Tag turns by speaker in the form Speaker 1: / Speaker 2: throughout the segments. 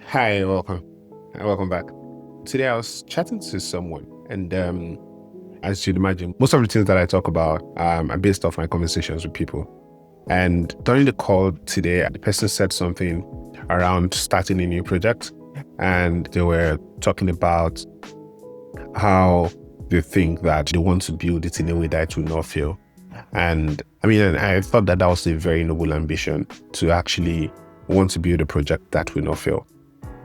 Speaker 1: Hi, welcome. Welcome back. Today I was chatting to someone, and as you'd imagine, most of the things that I talk about are based off my conversations with people. And during the call today, the person said something around starting a new project, and they were talking about how they think that they want to build it in a way that it will not fail. And I thought that was a very noble ambition to actually want to build a project that will not fail.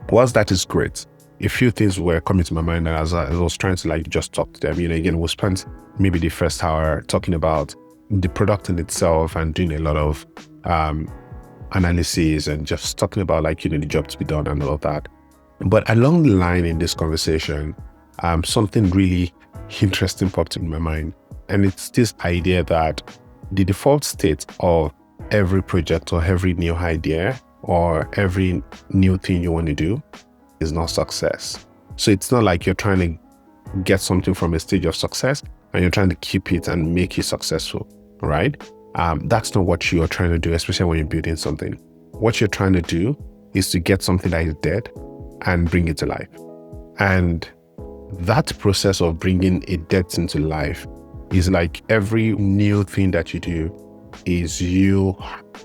Speaker 1: Whilst that is great, a few things were coming to my mind, and as I was trying to just talk to them, again, we spent maybe the first hour talking about the product in itself and doing a lot of analysis and just talking about the job to be done and all of that. But along the line in this conversation, something really interesting popped in my mind. And it's this idea that the default state of every project or every new idea or every new thing you want to do is not success. So it's not like you're trying to get something from a stage of success and you're trying to keep it and make it successful, right? That's not what you're trying to do, especially when you're building something. What you're trying to do is to get something that is dead and bring it to life. And that process of bringing a dead thing to life is like every new thing that you do is you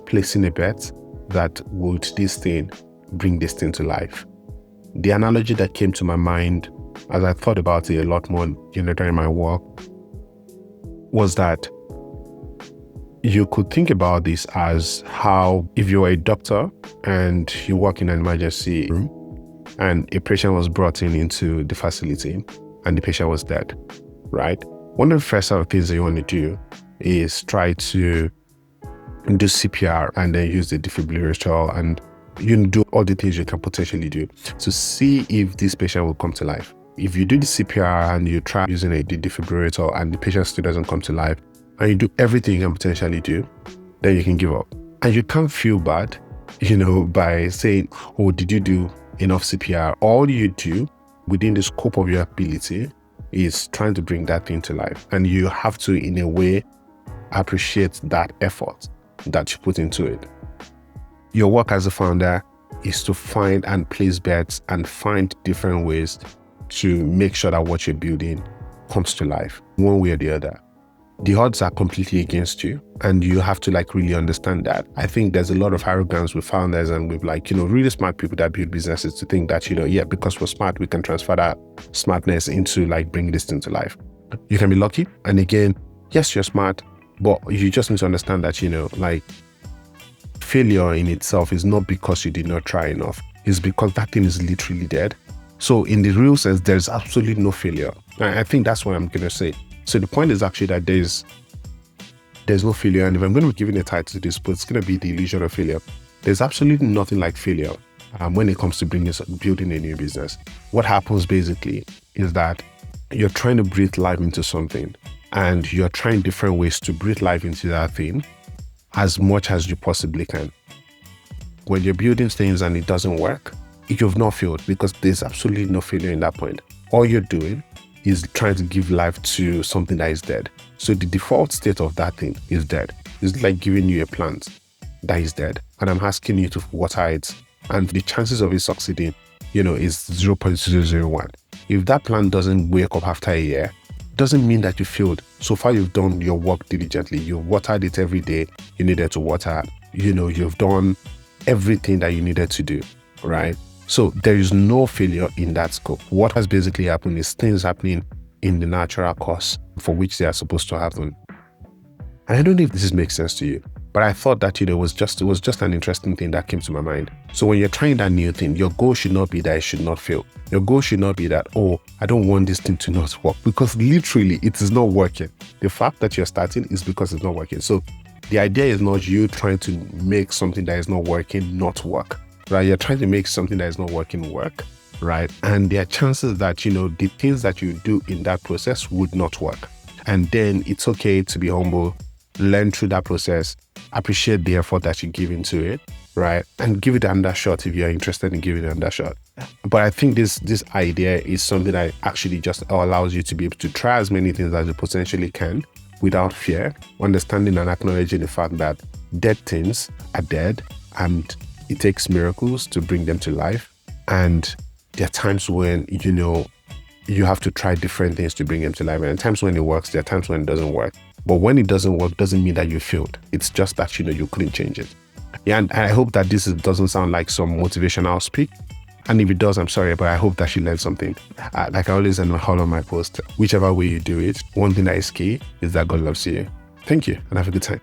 Speaker 1: placing a bet that would this thing bring this thing to life. The analogy that came to my mind as I thought about it a lot more, during my work, was that you could think about this as how if you're a doctor and you work in an emergency room and a patient was brought into the facility and the patient was dead, right? One of the first things that you want to do is try to do CPR and then use the defibrillator and do all the things you can potentially do to see if this patient will come to life. If you do the CPR and you try using the defibrillator and the patient still doesn't come to life, and you do everything you can potentially do, then you can give up. And you can't feel bad, by saying, oh, did you do enough CPR? All you do within the scope of your ability is trying to bring that thing to life. And you have to, in a way, appreciate that effort that you put into it. Your work as a founder is to find and place bets and find different ways to make sure that what you're building comes to life one way or the other. The odds are completely against you, and you have to really understand that. I think there's a lot of arrogance with founders and with really smart people that build businesses to think that, because we're smart, we can transfer that smartness into bringing this thing to life. You can be lucky. And again, yes, you're smart, but you just need to understand that, failure in itself is not because you did not try enough. It's because that thing is literally dead. So in the real sense, there's absolutely no failure. I think that's what I'm going to say. So the point is actually that there's no failure. And if I'm going to be giving a title to this, but it's going to be the illusion of failure. There's absolutely nothing like failure when it comes to building a new business. What happens basically is that you're trying to breathe life into something, and you're trying different ways to breathe life into that thing as much as you possibly can. When you're building things and it doesn't work, you've not failed, because there's absolutely no failure in that point. All you're doing is trying to give life to something that is dead. So the default state of that thing is dead. It's like giving you a plant that is dead, and I'm asking you to water it, and the chances of it succeeding, is 0.001. If that plant doesn't wake up after a year, doesn't mean that you failed. So far, you've done your work diligently. You've watered it every day you needed to water. You've done everything that you needed to do, right? So there is no failure in that scope. What has basically happened is things happening in the natural course for which they are supposed to happen. And I don't know if this makes sense to you, but I thought that, it was just an interesting thing that came to my mind. So when you're trying that new thing, your goal should not be that it should not fail. Your goal should not be that, oh, I don't want this thing to not work, because literally it is not working. The fact that you're starting is because it's not working. So the idea is not you trying to make something that is not working not work, right? You're trying to make something that is not working work, right? And there are chances that, the things that you do in that process would not work. And then it's okay to be humble, learn through that process, appreciate the effort that you give into it, right? And give it an undershot if you're interested in giving it an undershot. But I think this idea is something that actually just allows you to be able to try as many things as you potentially can without fear, understanding and acknowledging the fact that dead things are dead, and it takes miracles to bring them to life. And there are times when, you have to try different things to bring them to life. And there are times when it works, there are times when it doesn't work. But when it doesn't work, doesn't mean that you failed. It's just that, you couldn't change it. Yeah, and I hope that this doesn't sound like some motivational speak. And if it does, I'm sorry, but I hope that you learned something. Like I always end all of my posts, whichever way you do it, one thing that is key is that God loves you. Thank you, and have a good time.